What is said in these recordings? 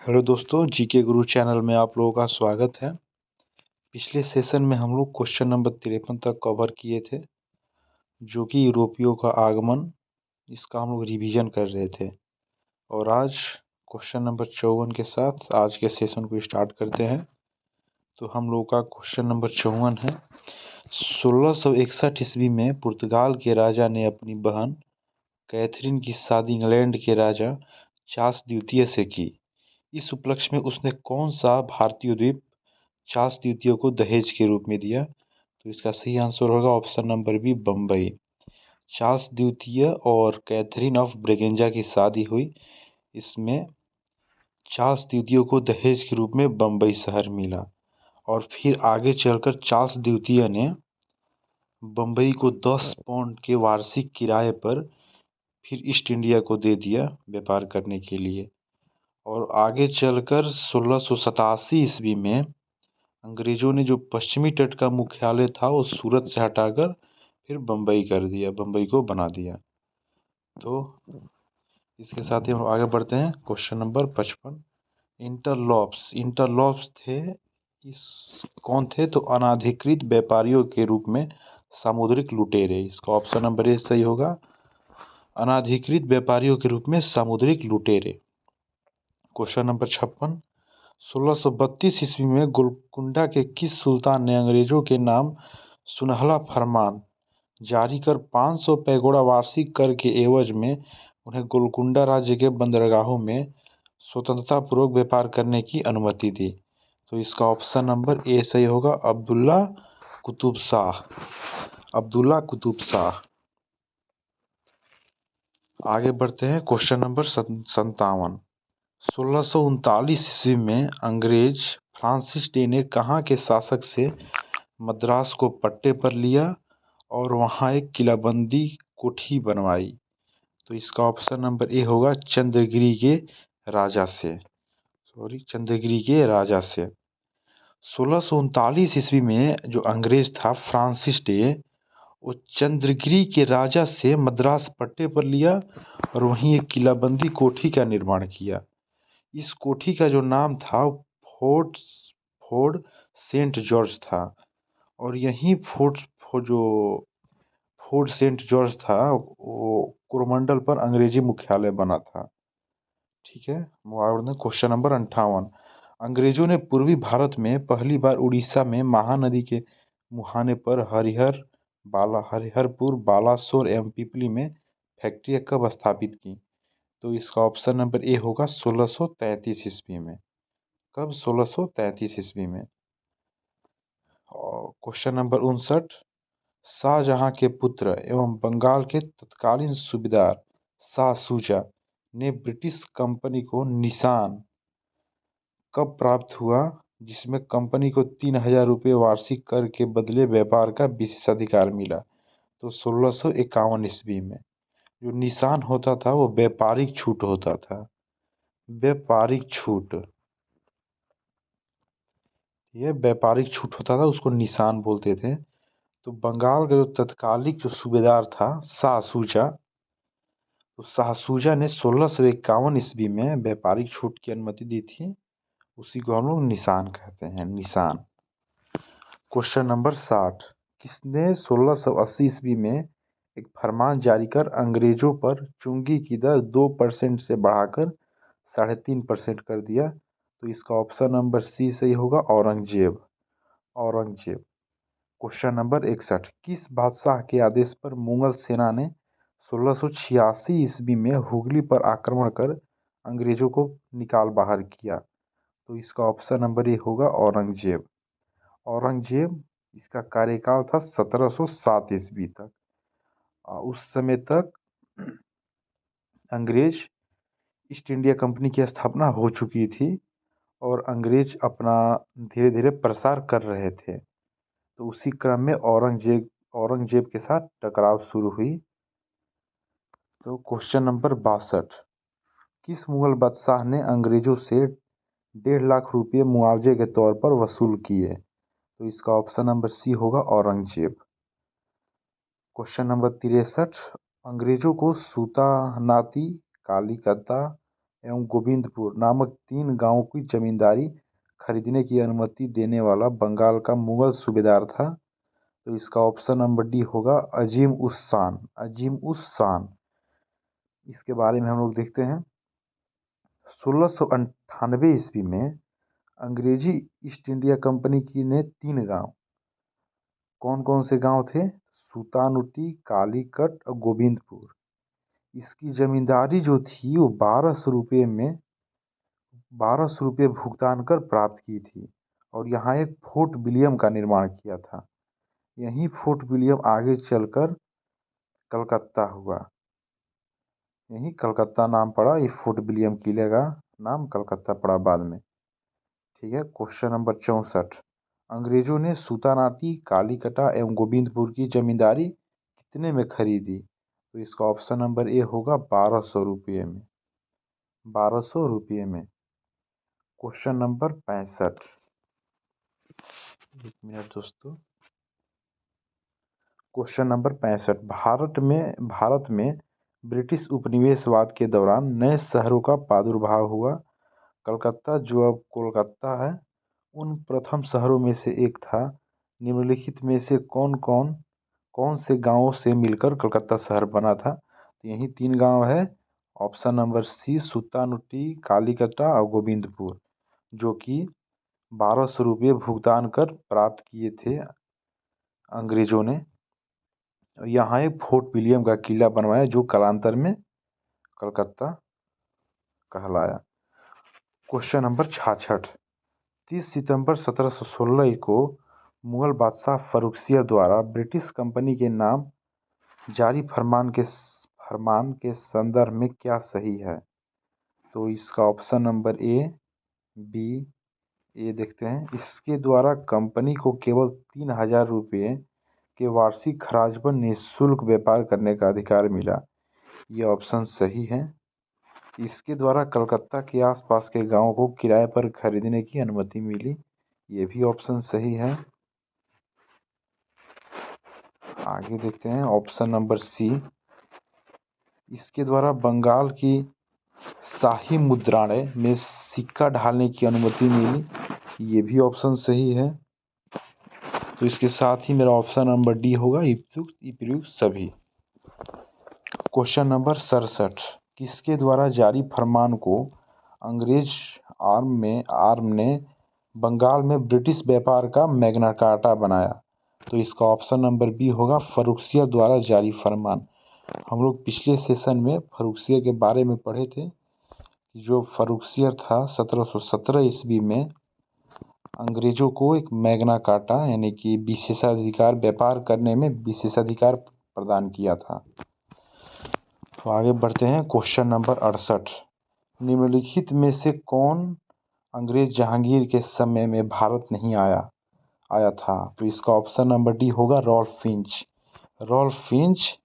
Hello दोस्तों, GK गुरु channel में आप लोगों का स्वागत है। पिछले सेशन में हम लोग क्वेश्चन नंबर 53 तक कवर किए थे, जो कि यूरोपियों का आगमन, इसका हम लोग रिवीजन कर रहे थे। और आज क्वेश्चन नंबर 54 के साथ आज के सेशन को स्टार्ट करते हैं। तो हम लोगों का क्वेश्चन नंबर 54 है। 1661 ईस्वी में पुर्तगाल के राजा ने अपनी बहन कैथरीन की शादी इंग्लैंड के राजा चार्ल्स द्वितीय से की। इस उपलक्ष्य में उसने कौन सा भारतीय द्वीप चार्ल्स द्वितीय को दहेज के रूप में दिया? तो इसका सही आंसर होगा option number B, Bombay. Charles द्वितीय और कैथरीन ऑफ ब्रेगेंजा की शादी हुई। इसमें चार्ल्स द्वितीय को दहेज के रूप में बम्बई शहर मिला और फिर आगे चलकर चार्ल्स द्वितीय ने बम्बई को 10 पाउंड के वार्षिक किराए पर फिर ईस्ट इंडिया को दे दिया व्यापार करने के लिए। और आगे चलकर 1687 ईस्वी में अंग्रेजों ने जो पश्चिमी तट का मुख्यालय था वो सूरत से हटाकर फिर बम्बई कर दिया, बम्बई को बना दिया। तो इसके साथ ही हम आगे बढ़ते हैं। Question number 55। इंटरलॉप्स थे कौन थे? तो अनाधिकृत व्यापारियों के रूप में सामुद्रिक लुटेरे। इसका ऑप्शन नंबर ए सही होगा, अनाधिकृत व्यापारियों के रूप में सामुद्रिक लुटेरे। Question number 56। 1632 ईस्वी में गोलकुंडा के किस सुल्तान ने अंग्रेजों के नाम सुनहला फरमान जारी कर 500 पैगोडा वार्षिक कर के एवज में उन्हें गोलकुंडा राज्य के बंदरगाहों में स्वतंत्रतापूर्वक व्यापार करने की अनुमति दी? तो इसका ऑप्शन नंबर ए सही होगा, अब्दुल्ला कुतुब शाह। अब्दुल्ला कुतुब शाह। आगे बढ़ते हैं। Question number 57। 1639 ईस्वी में अंग्रेज फ्रांसिस डे ने कहाँ के शासक से मद्रास को पट्टे पर लिया और वहाँ एक किलाबंदी कोठी बनवाई? तो इसका ऑप्शन नंबर ए होगा, चंद्रगिरी के राजा से। चंद्रगिरी के राजा से। 1639 ईस्वी में जो अंग्रेज था फ्रांसिस डे, वो चंद्रगिरी के राजा से मद्रास पट्टे पर लिया और वहीं एक किलाबंदी कोठी का निर्माण किया। इस कोठी का जो नाम था फोर्ट सेंट जॉर्ज था और यही फोर्ट सेंट जॉर्ज था वो कोरोमंडल पर अंग्रेजी मुख्यालय बना था। ठीक है। Question number 58। अंग्रेजों ने पूर्वी भारत में पहली बार उड़ीसा में महानदी के मुहाने पर हरिहरपुर, बालासोर एवं पिपली में फैक्ट्रियां कब स्थापित की? तो इसका ऑप्शन नंबर ए होगा, 1633 ईस्वी में। कब? 1633 ईस्वी में। Question number 59। शाहजहां के पुत्र एवं बंगाल के तत्कालीन सूबेदार शाह शुजा ने ब्रिटिश कंपनी को निशान कब प्राप्त हुआ, जिसमें कंपनी को 3000 रुपये वार्षिक कर के बदले व्यापार का विशेषाधिकार मिला? तो 1651 ईस्वी में। जो निशान होता था वो व्यापारिक छूट होता था, व्यापारिक छूट। ये व्यापारिक छूट होता था, उसको निशान बोलते थे। तो बंगाल का जो तत्कालिक जो सूबेदार था शाह शुजा, तो शाह शुजा ने 1651 ईस्वी में व्यापारिक छूट की अनुमति दी थी। उसी को हम लोग निशान कहते हैं, निशान। Question number 60। किसने 1680 ईस्वी में एक फरमान जारी कर अंग्रेजों पर चुंगी की दर 2% से बढ़ाकर 3.5% कर दिया? तो इसका ऑप्शन नंबर सी सही होगा, औरंगजेब। औरंगजेब। Question number 61। किस बादशाह के आदेश पर मुगल सेना ने 1686 ईस्वी में हुगली पर आक्रमण कर अंग्रेजों को निकाल बाहर किया? तो इसका ऑप्शन नंबर ए होगा, औरंगजेब। औरंगजेब। इसका कार्यकाल था 1707 ईस्वी तक। उस समय तक अंग्रेज ईस्ट इंडिया कंपनी की स्थापना हो चुकी थी और अंग्रेज अपना धीरे धीरे प्रसार कर रहे थे। तो उसी क्रम में औरंगजेब के साथ टकराव शुरू हुई। तो क्वेश्चन नंबर 62। किस मुगल बादशाह ने अंग्रेजों से 1.5 लाख रुपये मुआवजे के तौर पर वसूल किए? तो इसका ऑप्शन नंबर सी होगा, औरंगजेब। Question number 63। अंग्रेजों को सूतानाती, कालीकता एवं गोविंदपुर नामक 3 गांवों की जमींदारी खरीदने की अनुमति देने वाला बंगाल का मुगल सूबेदार था। तो इसका ऑप्शन नंबर डी होगा अजीम उस शान। अजीम उस शान, इसके बारे में हम लोग देखते हैं। 1698 ईस्वी में अंग्रेजी ईस्ट इंडिया कंपनी की ने 3 गांव, कौन कौन से गांव थे? सुतानुटी, कालीकट और गोविंदपुर। इसकी जमींदारी जो थी वो 1200 रुपये भुगतान कर प्राप्त की थी और यहाँ एक फोर्ट विलियम का निर्माण किया था। यही फोर्ट विलियम आगे चलकर कलकत्ता हुआ। यही कलकत्ता नाम पड़ा। ये फोर्ट विलियम किले का नाम कलकत्ता पड़ा बाद में। ठीक है। क्वेश्चन नंबर 64, अंग्रेजों ने सुतानाटी, कालीकटा एवं गोविंदपुर की जमींदारी कितने में खरीदी? तो इसका ऑप्शन नंबर ए होगा 1200 रुपये में। 1200 रुपये में। क्वेश्चन नंबर 65, एक मिनट दोस्तों। क्वेश्चन नंबर 65, भारत में ब्रिटिश उपनिवेशवाद के दौरान नए शहरों का प्रादुर्भाव हुआ। कलकत्ता, जो अब कोलकाता है, उन प्रथम शहरों में से एक था। निम्नलिखित में से कौन से गांवों से मिलकर कलकत्ता शहर बना था? तो यही 3 गांव है। ऑप्शन नंबर सी सुतानुटी, कालीकटा और गोविंदपुर, जो कि 1200 रुपये भुगतान कर प्राप्त किए थे अंग्रेजों ने। यहाँ एक फोर्ट विलियम का किला बनवाया जो कालांतर में कलकत्ता कहलाया। क्वेश्चन नंबर 66, 30 सितंबर 1716 को मुगल बादशाह फर्रुखसियर द्वारा ब्रिटिश कंपनी के नाम जारी फरमान के संदर्भ में क्या सही है? तो इसका ऑप्शन नंबर ए, बी, ए देखते हैं। इसके द्वारा कंपनी को केवल 3000 रुपये के वार्षिक खराज पर निःशुल्क व्यापार करने का अधिकार मिला। ये ऑप्शन सही है। इसके द्वारा कलकत्ता के आसपास के गांवों को किराए पर खरीदने की अनुमति मिली। ये भी ऑप्शन सही है। आगे देखते हैं ऑप्शन नंबर सी, इसके द्वारा बंगाल की शाही मुद्रालय में सिक्का ढालने की अनुमति मिली। ये भी ऑप्शन सही है। तो इसके साथ ही मेरा ऑप्शन नंबर डी होगा उपयुक्त सभी। क्वेश्चन नंबर 67, किसके द्वारा जारी फरमान को अंग्रेज आर्म ने बंगाल में ब्रिटिश व्यापार का मैग्ना कार्टा बनाया? तो इसका ऑप्शन नंबर बी होगा फर्रुखसियर द्वारा जारी फरमान। हम लोग पिछले सेशन में फर्रुखसियर के बारे में पढ़े थे। जो फर्रुखसियर था 1717 ईस्वी में अंग्रेजों को एक मैग्ना कार्टा यानी कि विशेषाधिकार, व्यापार करने में विशेषाधिकार प्रदान किया था। तो आगे बढ़ते हैं। क्वेश्चन नंबर 68, निम्नलिखित में से कौन अंग्रेज जहांगीर के समय में भारत नहीं आया था? तो इसका ऑप्शन नंबर डी होगा Ralph Fitch. Ralph Fitch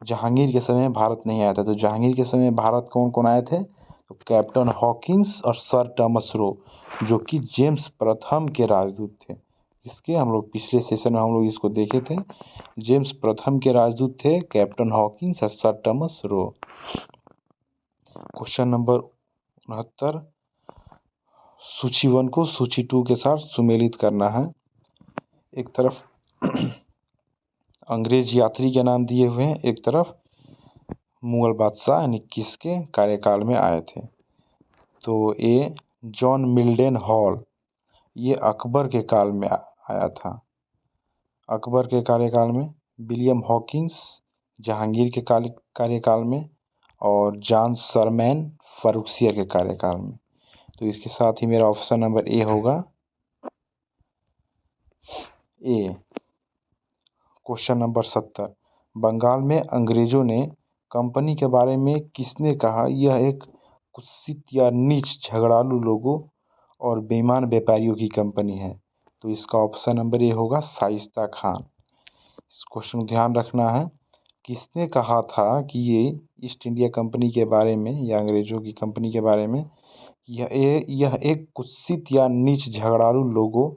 Jahangir के समय भारत नहीं आया था। तो जहांगीर के समय भारत कौन कौन आए थे? तो कैप्टन हॉकिंस और सर टॉमस रो, जो कि जेम्स प्रथम के राजदूत थे। इसके हम लोग पिछले सेशन में हम लोग इसको देखे थे। जेम्स प्रथम के राजदूत थे कैप्टन हॉकिंस और sir Thomas Roe. Question number 69, सूची 1 को सूची 2 के साथ सुमेलित करना है। एक तरफ अंग्रेज यात्री के नाम दिए हुए हैं, एक तरफ मुगल बादशाह यानी किसके कार्यकाल में आए थे। तो ए जॉन मिल्डन हॉल, ये अकबर के काल में आया था। अकबर के कार्यकाल में। विलियम हॉकिंस जहांगीर के कार्यकाल में और जॉन शरमैन फर्रुखसियर के कार्यकाल में। तो इसके साथ ही मेरा ऑप्शन नंबर ए होगा ए। क्वेश्चन नंबर 70, बंगाल में अंग्रेजों ने कंपनी के बारे में किसने कहा यह एक कुत्सित या नीच झगड़ालू लोगों और बेईमान व्यापारियों की कंपनी है? तो इसका ऑप्शन नंबर ए होगा शाइस्ता खान। इस क्वेश्चन को ध्यान रखना है। किसने कहा था कि ये ईस्ट इंडिया कंपनी के बारे में या अंग्रेजों की कंपनी के बारे में यह एक कुत्सित या नीच झगड़ालू लोगों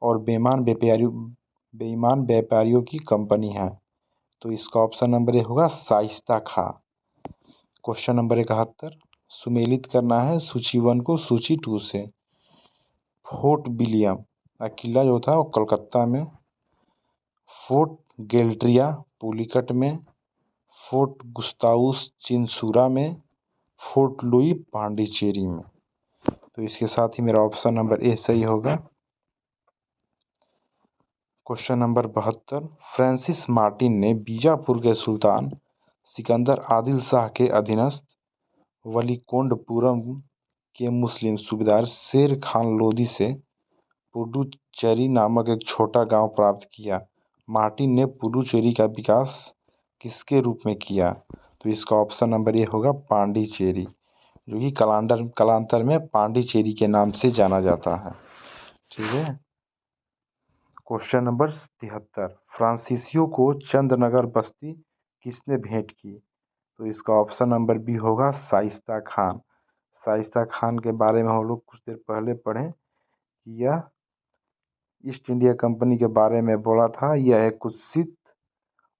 और बेईमान व्यापारियों की कंपनी है? तो इसका ऑप्शन नंबर ए होगा शाइस्ता खां। क्वेश्चन नंबर 71, सुमेलित करना है सूची 1 को सूची 2 से। फोर्ट विलियम किला जो था वो कलकत्ता में। फोर्ट गेल्ड्रिया पुलिकट में। फोर्ट गुस्ताउस चिंसूरा में। फोर्ट लुई पांडिचेरी में। तो इसके साथ ही मेरा ऑप्शन नंबर ए सही होगा। क्वेश्चन नंबर 72, फ्रांसिस मार्टिन ने बीजापुर के सुल्तान सिकंदर आदिल शाह के अधीनस्थ वलीकोंडपुरम के मुस्लिम सूबेदार शेर खान लोदी से पुडुचेरी नामक एक छोटा गांव प्राप्त किया। मार्टिन ने पुडुचेरी का विकास किसके रूप में किया? तो इसका ऑप्शन नंबर ए होगा पांडिचेरी, जो कि कालांतर में पांडिचेरी के नाम से जाना जाता है। ठीक है। क्वेश्चन नंबर 73, फ्रांसीसियों को चंदनगर बस्ती किसने भेंट की? तो इसका ऑप्शन नंबर बी होगा शाइस्ता खान। शाइस्ता खान के बारे में हम लोग कुछ देर पहले पढ़े कि यह ईस्ट इंडिया कंपनी के बारे में बोला था। यह एक कुत्सित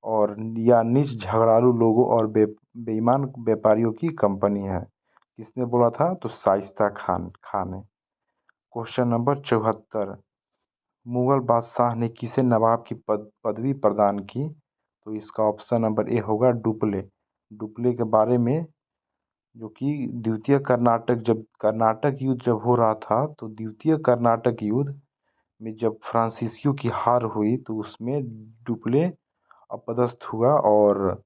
और या नीच झगड़ालू लोगों और बेईमान व्यापारियों की कंपनी है। किसने बोला था? तो शाइस्ता खान ने। क्वेश्चन नंबर 74, मुगल बादशाह ने किसे नवाब की पदवी प्रदान की? तो इसका ऑप्शन नंबर ए होगा डुप्ले। डुप्ले के बारे में, जो कि द्वितीय कर्नाटक युद्ध जब हो रहा था, तो द्वितीय कर्नाटक युद्ध में जब फ्रांसीसियों की हार हुई तो उसमें डुप्ले अपदस्थ हुआ और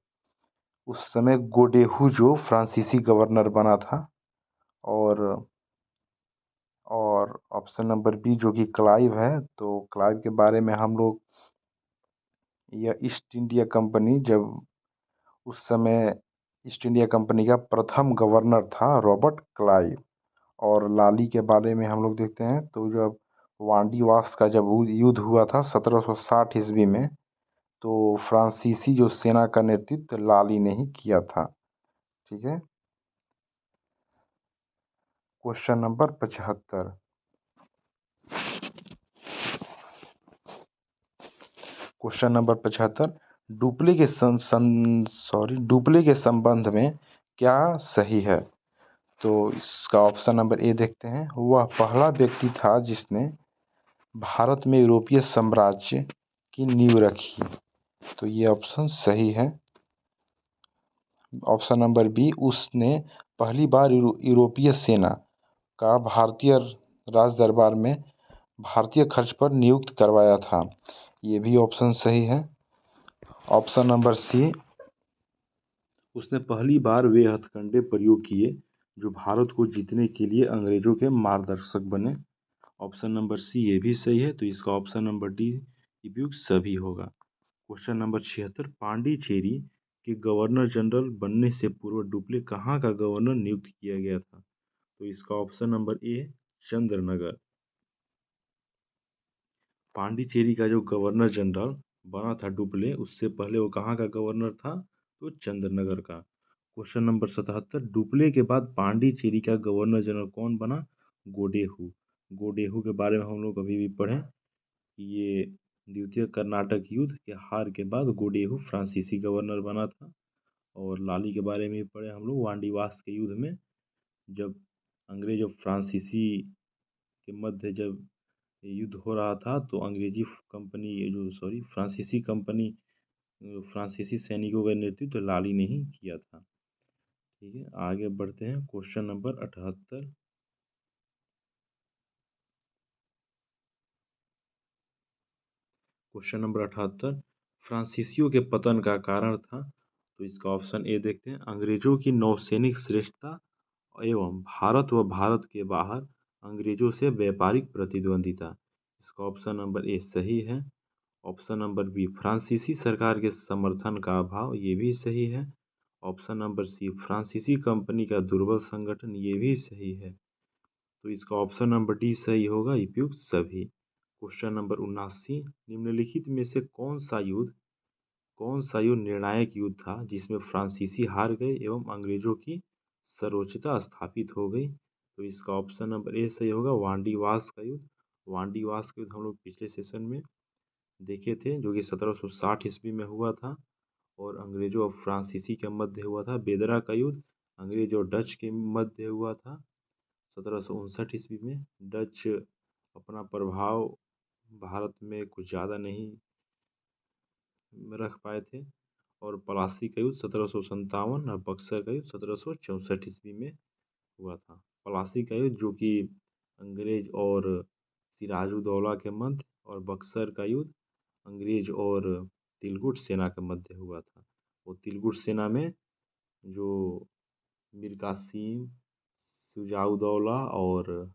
उस समय गोडेहू जो फ्रांसीसी गवर्नर बना था। और ऑप्शन नंबर बी जो कि क्लाइव है, तो क्लाइव के बारे में हम लोग, यह ईस्ट इंडिया कंपनी जब उस समय ईस्ट इंडिया कंपनी का प्रथम गवर्नर था रॉबर्ट क्लाइव। और लाली के बारे में हम लोग देखते हैं तो जब वांडीवास का जब युद्ध हुआ था 1760 ईस्वी में, तो फ्रांसीसी जो सेना का नेतृत्व लाली ने ही किया था। ठीक है। Question number 75, question number 75, Dupleix के संबंध में क्या सही है? तो इसका ऑप्शन नंबर ए देखते हैं। वह पहला व्यक्ति था जिसने भारत में यूरोपीय साम्राज्य की नींव रखी। तो ये ऑप्शन सही है। ऑप्शन नंबर बी, उसने पहली बार यूरोपीय सेना का भारतीय राज दरबार में भारतीय खर्च पर नियुक्त करवाया था। ये भी ऑप्शन सही है। ऑप्शन नंबर सी, उसने पहली बार वे हथकंडे प्रयोग किए जो भारत को जीतने के लिए अंग्रेजों के मार्गदर्शक बने। ऑप्शन नंबर सी ये भी सही है। तो इसका ऑप्शन नंबर डी उपयुक्त सभी होगा। क्वेश्चन नंबर 76, पांडिचेरी के गवर्नर जनरल बनने से पूर्व डुप्ले कहाँ का गवर्नर नियुक्त किया गया था? तो इसका option number A Chandranagar. Pondicherry का जो गवर्नर जनरल बना था डुप्ले, उससे पहले वो कहाँ का गवर्नर था? तो चंद्रनगर का। क्वेश्चन नंबर 77, डुप्ले के बाद पांडिचेरी का गवर्नर जनरल कौन बना? गोडेहू। गोडेहू के बारे में हम लोग अभी भी पढ़े कि ये द्वितीय कर्नाटक युद्ध के हार के बाद गोडेहू फ्रांसीसी गवर्नर बना था। और लाली के बारे में भी पढ़े हम लोग वांडीवास के युद्ध में, जब अंग्रेज और फ्रांसीसी के मध्य जब युद्ध हो रहा था तो अंग्रेजी कंपनी जो फ्रांसीसी सैनिकों का नेतृत्व लाली ने ही किया था। ठीक है, आगे बढ़ते हैं। क्वेश्चन नंबर 78, क्वेश्चन नंबर 78, फ्रांसीसियों के पतन का कारण था? तो इसका ऑप्शन ए देखते हैं। अंग्रेजों की नौसैनिक श्रेष्ठता एवं भारत व भारत के बाहर अंग्रेजों से व्यापारिक प्रतिद्वंदिता। इसका ऑप्शन नंबर ए सही है। ऑप्शन नंबर बी, फ्रांसीसी सरकार के समर्थन का अभाव। ये भी सही है। ऑप्शन नंबर सी, फ्रांसीसी कंपनी का दुर्बल संगठन। ये भी सही है। तो इसका ऑप्शन नंबर डी सही होगा, उपयुक्त सभी। क्वेश्चन नंबर 79, निम्नलिखित में से कौन सा युद्ध निर्णायक युद्ध था जिसमें फ्रांसीसी हार गए एवं अंग्रेजों की सर्वोच्चता स्थापित हो गई? तो इसका ऑप्शन नंबर ए सही होगा, वांडीवास का युद्ध। वांडीवास का युद्ध हम लोग पिछले सेशन में देखे थे, जो कि 1760 ईस्वी में हुआ था और अंग्रेजों और फ्रांसीसी के मध्य हुआ था। बेदरा का युद्ध अंग्रेज और डच के मध्य हुआ था 1759 ईस्वी में। डच अपना प्रभाव भारत में कुछ ज़्यादा नहीं रख पाए थे। और प्लासी का युद्ध 1757 और बक्सर का युद्ध 1764 ईस्वी में हुआ था। प्लासी का युद्ध जो कि अंग्रेज और सिराजुद्दौला के मध्य, और बक्सर का युद्ध अंग्रेज और तिलकुट सेना के मध्य हुआ था। वो तिलकुट सेना में जो मीर कासिम, शुजाउद्दौला और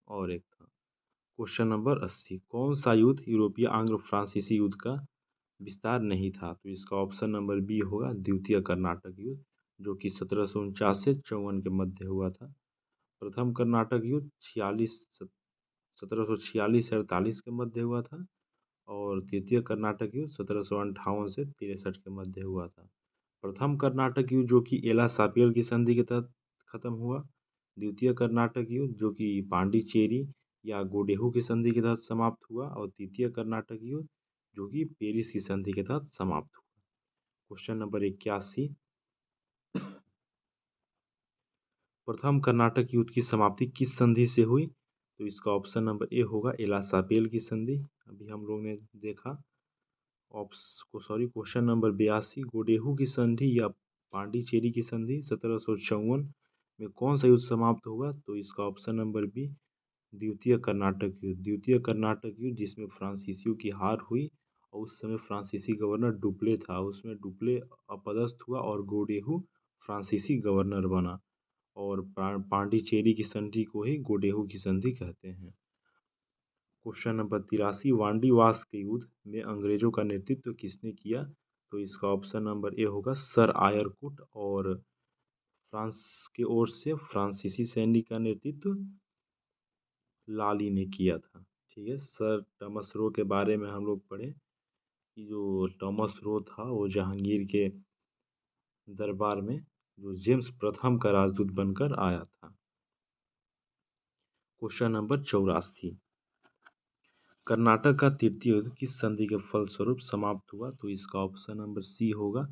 और एक था। क्वेश्चन नंबर 80, कौन सा युद्ध यूरोपीय आंग्ल फ्रांसीसी युद्ध का विस्तार नहीं था? तो इसका ऑप्शन नंबर बी होगा द्वितीय कर्नाटक युद्ध, जो कि 1749 से 54 के मध्य हुआ था। प्रथम कर्नाटक युद्ध 1746 से 48 के मध्य हुआ था। और द्वितीय कर्नाटक युद्ध 1758 से 63 के मध्य हुआ था। प्रथम कर्नाटक युद्ध जो कि एला सापियल की संधि के तहत खत्म हुआ। द्वितीय कर्नाटक युद्ध जो कि पांडिचेरी या गोडेहू की संधि के तहत समाप्त हुआ। और तृतीय कर्नाटक युद्ध जो कि पेरिस की संधि के तहत समाप्त हुआ। क्वेश्चन नंबर 81, प्रथम कर्नाटक युद्ध की समाप्ति किस संधि से हुई? तो इसका ऑप्शन नंबर ए होगा एला सापेल की संधि, अभी हम लोग ने देखा। क्वेश्चन नंबर 82, गोडेहू की संधि या पांडिचेरी की संधि 1754 में कौन सा युद्ध समाप्त हुआ? तो इसका ऑप्शन नंबर बी द्वितीय कर्नाटक युद्ध। द्वितीय कर्नाटक युद्ध जिसमें फ्रांसीसियों की हार हुई और उस समय फ्रांसीसी गवर्नर डुप्ले था, उसमें डुप्ले अपदस्थ हुआ और गोडेहू फ्रांसीसी गवर्नर बना। और पांडिचेरी की संधि को ही गोडेहू की संधि कहते हैं। क्वेश्चन नंबर 83, वांडीवास के युद्ध में अंग्रेजों का नेतृत्व किसने किया? तो इसका ऑप्शन नंबर ए होगा सर आयरकुट। और फ्रांस की ओर से फ्रांसीसी सैनिक का नेतृत्व लाली ने किया था। ठीक है, सर टॉमस रो के बारे में हम लोग पढ़े कि जो टॉमस रो था वो जहांगीर के दरबार में जो जेम्स प्रथम का राजदूत बनकर आया था। क्वेश्चन नंबर 84, कर्नाटक का तृतीय युद्ध किस संधि के फलस्वरूप समाप्त हुआ? तो इसका ऑप्शन नंबर सी होगा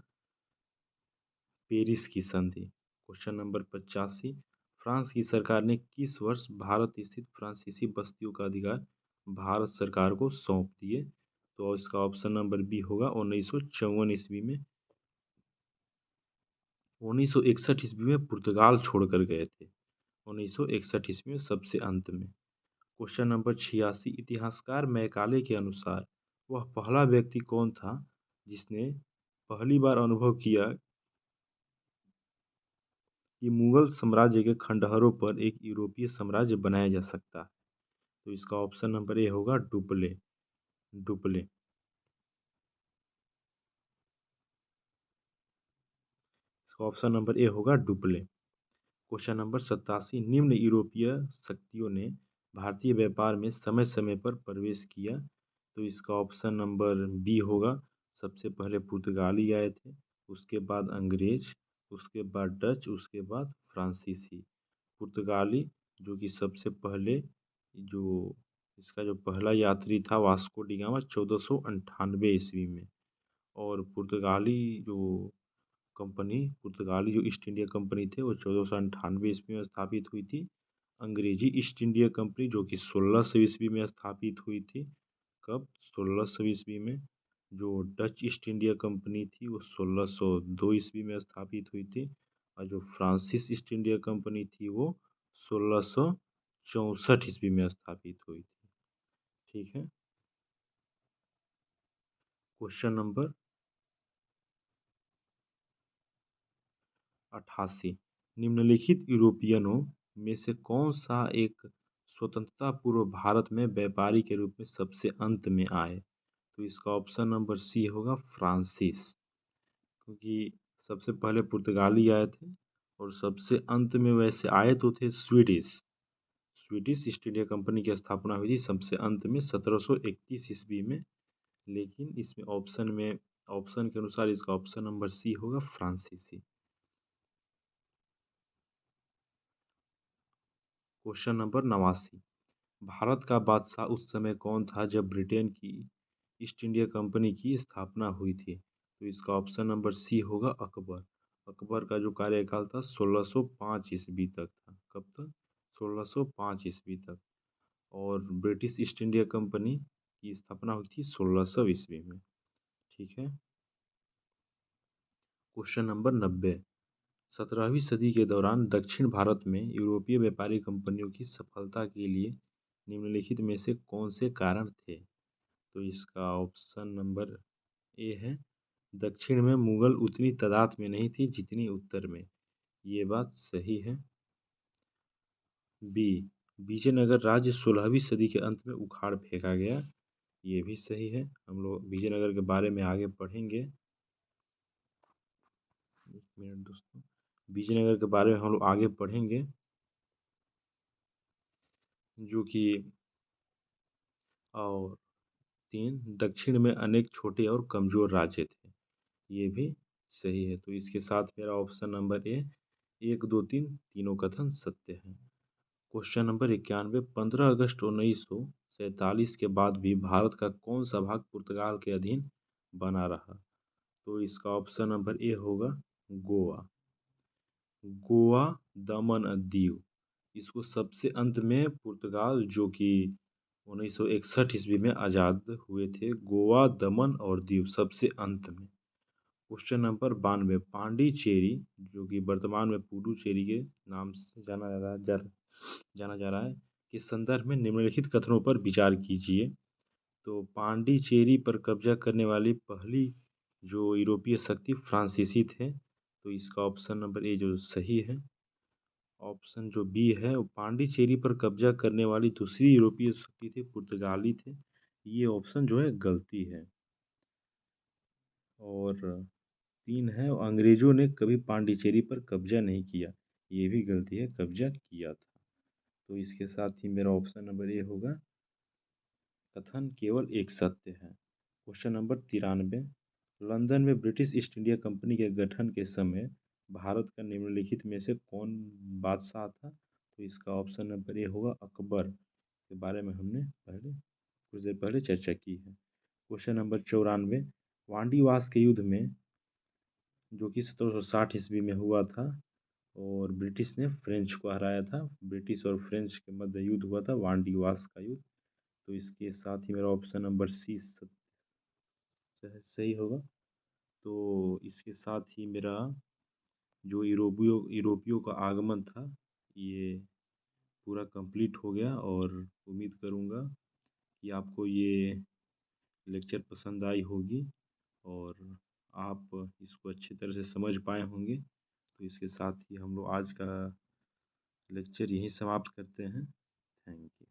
पेरिस की संधि। क्वेश्चन नंबर 85, फ्रांस की सरकार ने किस वर्ष भारत स्थित फ्रांसीसी बस्तियों का अधिकार भारत सरकार को सौंप दिए? तो इसका ऑप्शन नंबर बी होगा 1954 ईस्वी में। 1961 ईस्वी में पुर्तगाल छोड़कर गए थे, 1961 ईस्वी में सबसे अंत में। क्वेश्चन नंबर 86, इतिहासकार मैकाले के अनुसार वह पहला व्यक्ति कौन था जिसने पहली बार अनुभव किया कि मुगल साम्राज्य के खंडहरों पर एक यूरोपीय साम्राज्य बनाया जा सकता है? तो इसका ऑप्शन नंबर ए होगा डुप्ले। डुप्ले। इसका ऑप्शन नंबर ए होगा डुप्ले। क्वेश्चन नंबर 87, निम्न यूरोपीय शक्तियों ने भारतीय व्यापार में समय समय पर प्रवेश किया? तो इसका ऑप्शन नंबर बी होगा सबसे पहले पुर्तगाली आए थे, उसके बाद अंग्रेज, उसके बाद डच, उसके बाद फ्रांसीसी। पुर्तगाली जो कि सबसे पहले जो इसका जो पहला यात्री था वास्को डी गामा 1498 ईस्वी में। और पुर्तगाली जो ईस्ट इंडिया कंपनी थे वो 1498 ईस्वी में स्थापित हुई थी। अंग्रेजी ईस्ट इंडिया कंपनी जो कि 1600 ईस्वी में स्थापित हुई थी। कब? 1600 ईस्वी में। जो डच ईस्ट इंडिया कंपनी थी वो 1602 ईस्वी में स्थापित हुई थी। और जो फ्रांसिस ईस्ट इंडिया कंपनी थी वो 1664 ईस्वी में स्थापित हुई थी। ठीक है। क्वेश्चन नंबर 88, निम्नलिखित यूरोपियनों में से कौन सा एक स्वतंत्रता पूर्व भारत में व्यापारी के रूप में सबसे अंत में आए? तो इसका ऑप्शन नंबर सी होगा फ्रांसिस, क्योंकि सबसे पहले पुर्तगाली आए थे और सबसे अंत में वैसे आए तो थे Swedish. Swedish east India company की स्थापना हुई थी सबसे अंत में 1731 ईस्वी में। लेकिन इसमें ऑप्शन के अनुसार इसका ऑप्शन नंबर सी होगा फ्रांसीसी। क्वेश्चन नंबर 89, भारत का बादशाह उस समय कौन था जब ब्रिटेन की ईस्ट इंडिया कंपनी की स्थापना हुई थी? तो इसका ऑप्शन नंबर सी होगा अकबर। अकबर का जो कार्यकाल था 1605 ईस्वी तक था। कब तक? 1605 ईस्वी तक। और ब्रिटिश ईस्ट इंडिया कंपनी की स्थापना हुई थी 1600 ईस्वी में। ठीक है। Question number 90। 17वीं सदी के दौरान दक्षिण भारत में यूरोपीय व्यापारी कंपनियों की सफलता के लिए निम्नलिखित में से कौन से कारण थे? तो इसका ऑप्शन नंबर ए है, दक्षिण में मुगल उतनी तादाद में नहीं थी जितनी उत्तर में। ये बात सही है। बी, विजयनगर राज्य 16वीं सदी के अंत में उखाड़ फेंका गया। ये भी सही है। हम लोग विजयनगर के बारे में आगे पढ़ेंगे। एक मिनट दोस्तों, विजयनगर के बारे में हम लोग आगे पढ़ेंगे, जो कि और 3, दक्षिण में अनेक छोटे और कमजोर राज्य थे। ये भी सही है। तो इसके साथ मेरा ऑप्शन नंबर ए 1, 2, 3 तीनों कथन सत्य है। Question number 91। 15 अगस्त 1947 के बाद भी भारत का कौन सा भाग पुर्तगाल के अधीन बना रहा? तो इसका ऑप्शन नंबर ए होगा गोवा। गोवा, दमन और दीव, इसको सबसे अंत में पुर्तगाल, जो कि 1961 ईस्वी में आज़ाद हुए थे, गोवा, दमन और दीव सबसे अंत में। Question number 92। पांडिचेरी, जो कि वर्तमान में पुडुचेरी के नाम से जाना जा रहा है, के संदर्भ में निम्नलिखित कथनों पर विचार कीजिए। तो पांडिचेरी पर कब्जा करने वाली पहली जो यूरोपीय शक्ति फ्रांसीसी थे। तो इसका ऑप्शन नंबर ए जो सही है। ऑप्शन जो बी है, वो पांडिचेरी पर कब्जा करने वाली दूसरी यूरोपीय शक्ति थी पुर्तगाली थे। ये ऑप्शन जो है गलती है। और 3 है, अंग्रेजों ने कभी पांडिचेरी पर कब्जा नहीं किया। ये भी गलती है, कब्जा किया था। तो इसके साथ ही मेरा ऑप्शन नंबर ए होगा, कथन केवल एक सत्य है। Question number 93। लंदन में ब्रिटिश ईस्ट इंडिया कंपनी के गठन के समय भारत का निम्नलिखित में से कौन बादशाह था? तो इसका ऑप्शन नंबर ए होगा अकबर, के बारे में हमने कुछ देर पहले चर्चा की है। Question number 94। वांडीवास के युद्ध में, जो कि 1760 ईस्वी में हुआ था, और ब्रिटिश ने फ्रेंच को हराया था। ब्रिटिश और फ्रेंच के मध्य युद्ध हुआ था, वांडीवास का युद्ध। तो इसके साथ ही मेरा ऑप्शन नंबर सी सही होगा। तो इसके साथ ही मेरा जो यूरोपियों का आगमन था, ये पूरा कंप्लीट हो गया। और उम्मीद करूँगा कि आपको ये लेक्चर पसंद आई होगी और आप इसको अच्छी तरह से समझ पाए होंगे। तो इसके साथ ही हम लोग आज का लेक्चर यहीं समाप्त करते हैं। Thank you.